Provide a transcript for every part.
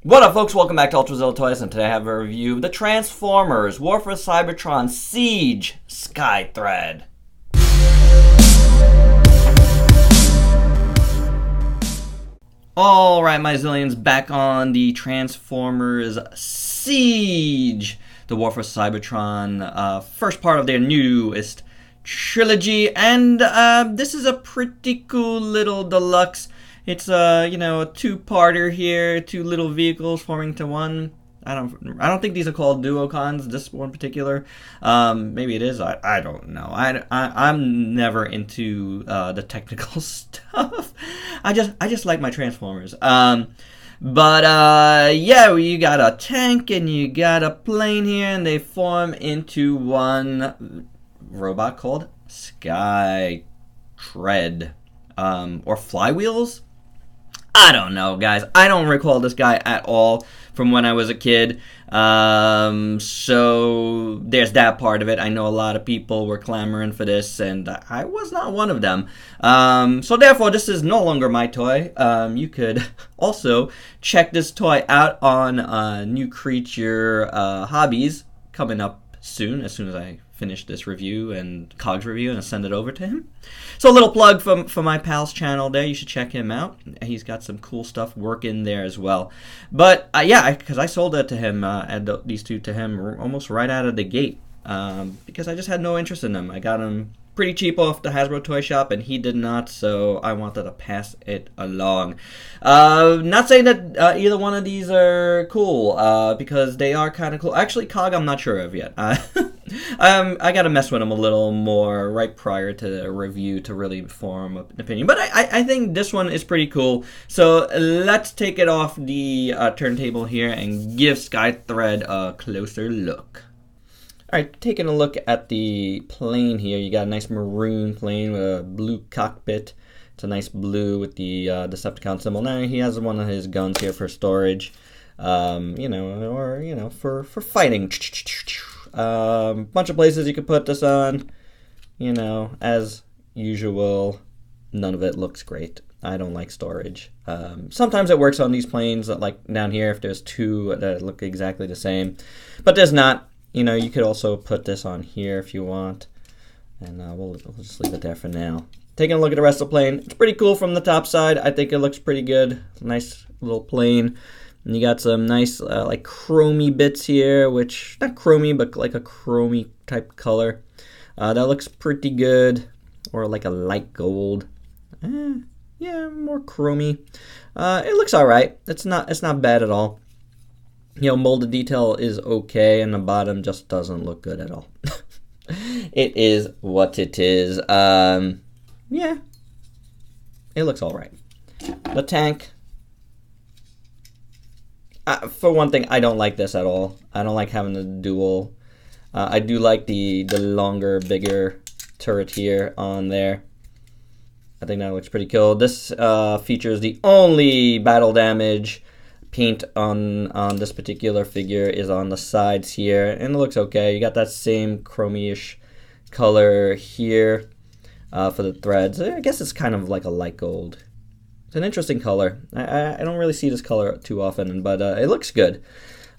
What up, folks? Welcome back to Ultrazilla Toys, and today I have a review of the Transformers War for Cybertron Siege Skytread. Alright, my zillions, back on the Transformers Siege, the War for Cybertron, first part of their newest trilogy, and this is a pretty cool little deluxe. It's a two-parter here, two little vehicles forming to one. I don't think these are called duocons, this one particular. Maybe it is. I don't know. I'm never into the technical stuff. I just like my Transformers. Yeah, you got a tank and you got a plane here, and they form into one robot called Skytread, or flywheels. I don't know, guys. I don't recall this guy at all from when I was a kid. So there's that part of it. I know a lot of people were clamoring for this, and I was not one of them. So therefore, this is no longer my toy. You could also check this toy out on New Creature Hobbies coming up soon as I finish this review and Cogs review and send it over to him. So a little plug for my pal's channel there. You should check him out. He's got some cool stuff working there as well. But yeah, because I sold it to him, these two to him almost right out of the gate, because I just had no interest in them. I got them pretty cheap off the Hasbro toy shop, and he did not, so I wanted to pass it along. Not saying that either one of these are cool, because they are kind of cool. Actually, Cog, I'm not sure of yet. I got to mess with them a little more right prior to the review to really form an opinion. But I think this one is pretty cool. So let's take it off the turntable here and give Skytread a closer look. Alright, taking a look at the plane here, you got a nice maroon plane with a blue cockpit. It's a nice blue with the Decepticon symbol. Now he has one of his guns here for storage, for fighting. Bunch of places you could put this on. As usual, none of it looks great. I don't like storage. Sometimes it works on these planes, like down here, if there's two that look exactly the same, but there's not. You could also put this on here if you want, and we'll just leave it there for now. Taking a look at the rest of the plane, it's pretty cool from the top side. I think it looks pretty good. Nice little plane. And you got some nice like chromey bits here, which not chromey, but like a chromey type color. That looks pretty good, or like a light gold. Yeah, more chromey. It looks all right. It's not bad at all. Molded detail is okay, and the bottom just doesn't look good at all. It is what it is. Yeah, it looks all right. The tank, for one thing, I don't like this at all. I don't like having the dual. I do like the longer, bigger turret here on there. I think that looks pretty cool. This features the only battle damage paint on this particular figure is on the sides here, and it looks okay. You got that same chromey-ish color here for the threads. I guess it's kind of like a light gold. It's an interesting color. I don't really see this color too often, but it looks good.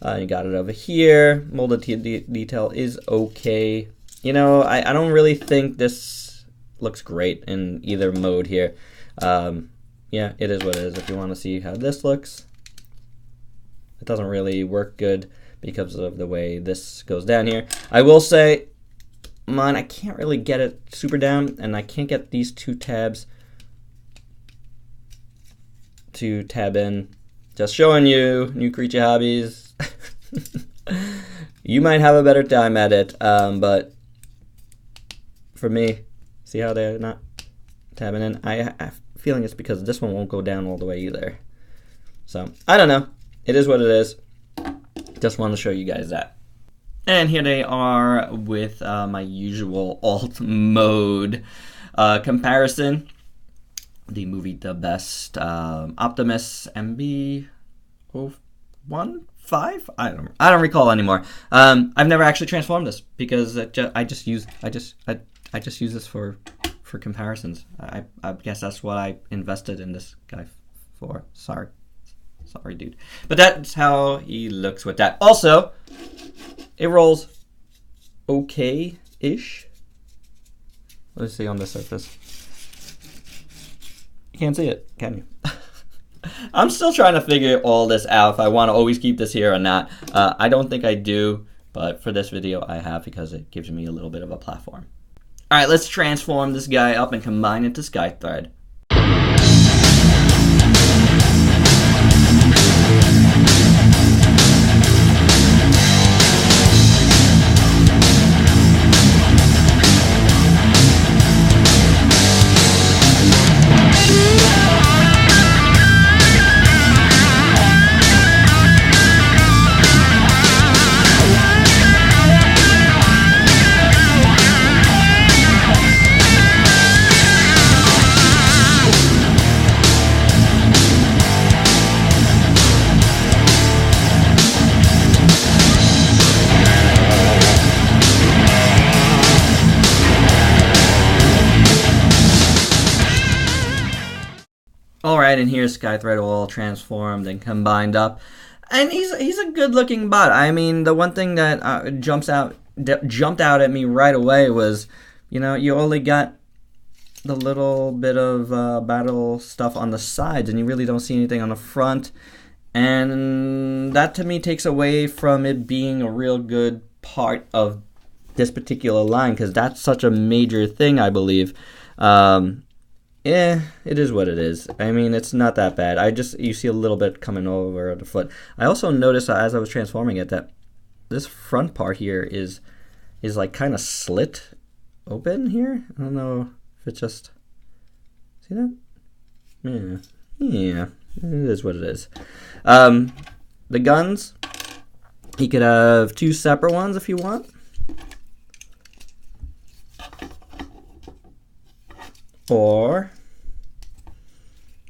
You got it over here. Molded detail is okay. I don't really think this looks great in either mode here. Yeah, it is what it is. If you want to see how this looks, it doesn't really work good because of the way this goes down here. I will say, I can't really get it super down, and I can't get these two tabs to tab in. Just showing you, New Creature Hobbies. You might have a better time at it, but for me, see how they're not tabbing in? I have a feeling it's because this one won't go down all the way either. So, I don't know. It is what it is. Just wanted to show you guys that. And here they are with my usual alt mode comparison. The movie The Best Optimus MB-015? I don't recall anymore. I've never actually transformed this because I just use this for comparisons. I guess that's what I invested in this guy for. Sorry. Sorry, dude. But that's how he looks with that. Also, it rolls okay-ish. Let's see on the surface. You can't see it, can you? I'm still trying to figure all this out, if I want to always keep this here or not. I don't think I do, but for this video I have, because it gives me a little bit of a platform. Alright, let's transform this guy up and combine it to Skytread. Alright, and here's Skytread all transformed and combined up. And he's a good looking bot. I mean, the one thing that jumped out at me right away was, you know, you only got the little bit of battle stuff on the sides, and you really don't see anything on the front. And that to me takes away from it being a real good part of this particular line, because that's such a major thing, I believe. Yeah, it is what it is. I mean, it's not that bad. You see a little bit coming over the foot. I also noticed as I was transforming it that this front part here is like kind of slit open here. I don't know if it's just, see that? Yeah, it is what it is. The guns, you could have two separate ones if you want. Or,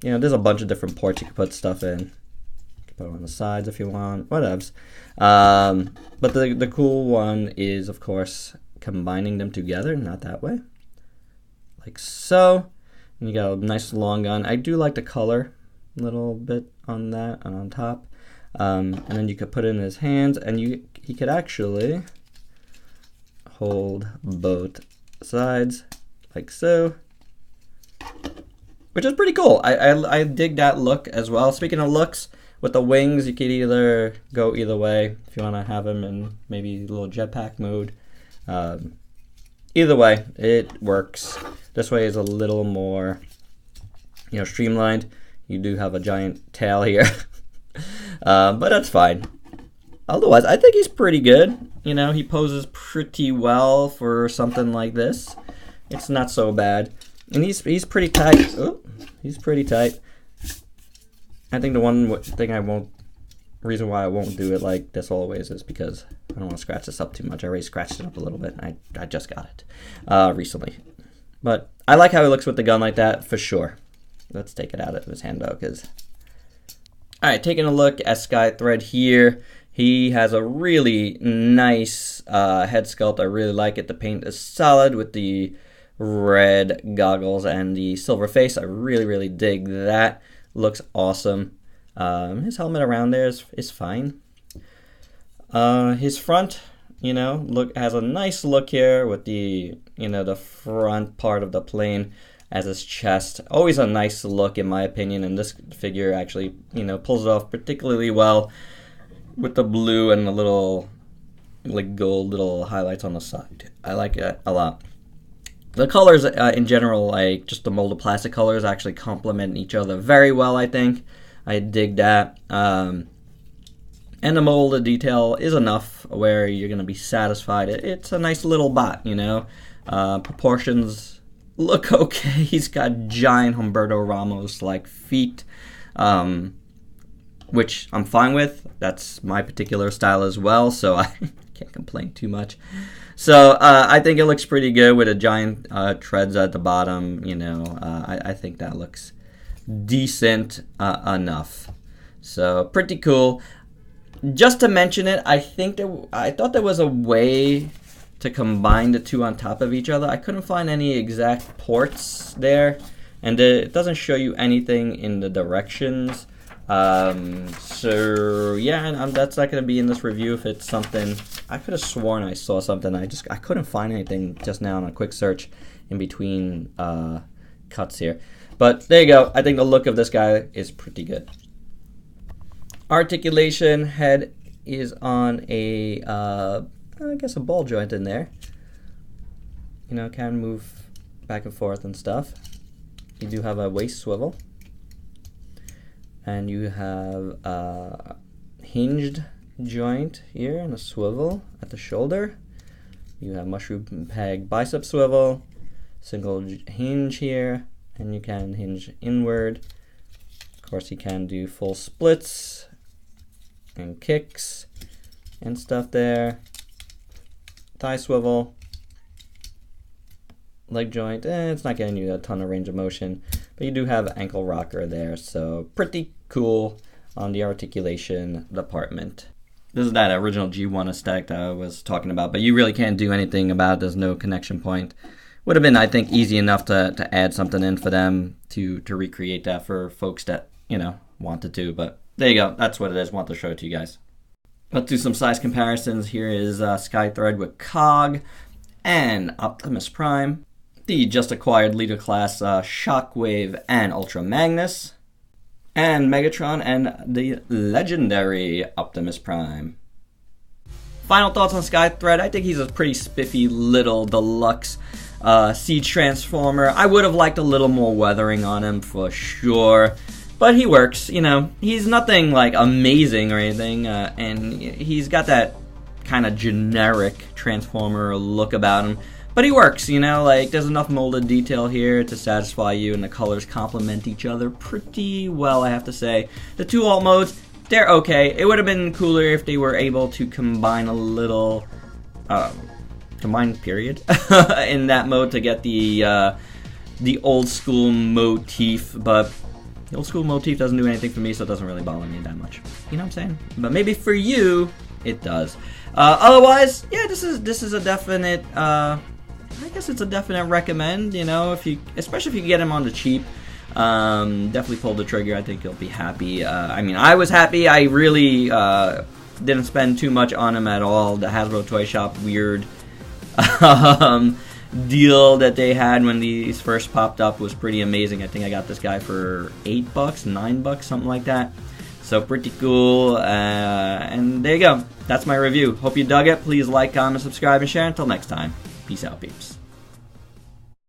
you know, there's a bunch of different ports you can put stuff in. You can put them on the sides if you want, whatevs. But the cool one is, of course, combining them together, not that way. Like so. And you got a nice long gun. I do like the color a little bit on that and on top. And then you could put it in his hands, and he could actually hold both sides like so. Which is pretty cool. I dig that look as well. Speaking of looks, with the wings, you could either go either way. If you want to have them in maybe a little jetpack mode. Either way, it works. This way is a little more, you know, streamlined. You do have a giant tail here. But that's fine. Otherwise, I think he's pretty good. You know, he poses pretty well for something like this. It's not so bad. And he's pretty tight. Oh, he's pretty tight. I think the one reason why I won't do it like this always is because I don't want to scratch this up too much. I already scratched it up a little bit. I just got it recently. But I like how he looks with the gun like that, for sure. Let's take it out of his hand though, because... Alright, taking a look at Skytread here. He has a really nice head sculpt. I really like it. The paint is solid with the red goggles and the silver face. I really dig that. Looks awesome. His helmet around there is fine. His front, you know, has a nice look here with the, you know, the front part of the plane as his chest. Always a nice look in my opinion, and this figure actually, you know, pulls it off particularly well with the blue and the little like gold little highlights on the side. I like it a lot. The colors in general, like just the molded plastic colors, actually complement each other very well, I think. I dig that. And the molded detail is enough where you're going to be satisfied. It's a nice little bot, you know. Proportions look okay. He's got giant Humberto Ramos-like feet, which I'm fine with. That's my particular style as well, so I can't complain too much. So I think it looks pretty good with the giant treads at the bottom. You know, I think that looks decent enough. So pretty cool. Just to mention it, I thought there was a way to combine the two on top of each other. I couldn't find any exact ports there, and it doesn't show you anything in the directions. So yeah, and that's not going to be in this review. If it's something, I could have sworn I saw something. I couldn't find anything just now on a quick search in between cuts here. But there you go. I think the look of this guy is pretty good. Articulation head is on a, I guess a ball joint in there. You know, can move back and forth and stuff. You do have a waist swivel. And you have a hinged joint here and a swivel at the shoulder. You have mushroom peg bicep swivel, single hinge here, and you can hinge inward. Of course, you can do full splits and kicks and stuff there. Thigh swivel, leg joint, it's not getting you a ton of range of motion, but you do have ankle rocker there, so pretty cool on the articulation department. This is that original G1 aesthetic that I was talking about, but you really can't do anything about it. There's no connection point. Would have been, I think, easy enough to add something in for them to recreate that for folks that, you know, wanted to, but there you go. That's what it is. Want to show it to you guys. Let's do some size comparisons. Here is Skytread with Cog and Optimus Prime. The just acquired Leader Class Shockwave and Ultra Magnus. And Megatron and the legendary Optimus Prime. Final thoughts on Skytread. I think he's a pretty spiffy little deluxe Siege Transformer. I would have liked a little more weathering on him for sure. But he works, you know. He's nothing like amazing or anything. And he's got that kind of generic Transformer look about him. But he works, you know, like there's enough molded detail here to satisfy you, and the colors complement each other pretty well, I have to say. The two alt modes, they're okay. It would have been cooler if they were able to combine a little, combine period, in that mode to get the old school motif, but the old school motif doesn't do anything for me, so it doesn't really bother me that much. You know what I'm saying? But maybe for you, it does. Otherwise, yeah, this is a definite, I guess it's a definite recommend, you know, especially if you get him on the cheap. Definitely pull the trigger. I think you'll be happy. I mean, I was happy. I really didn't spend too much on him at all. The Hasbro Toy Shop weird deal that they had when these first popped up was pretty amazing. I think I got this guy for $8, $9, something like that. So pretty cool. And there you go. That's my review. Hope you dug it. Please like, comment, subscribe, and share. Until next time. Peace out, peeps.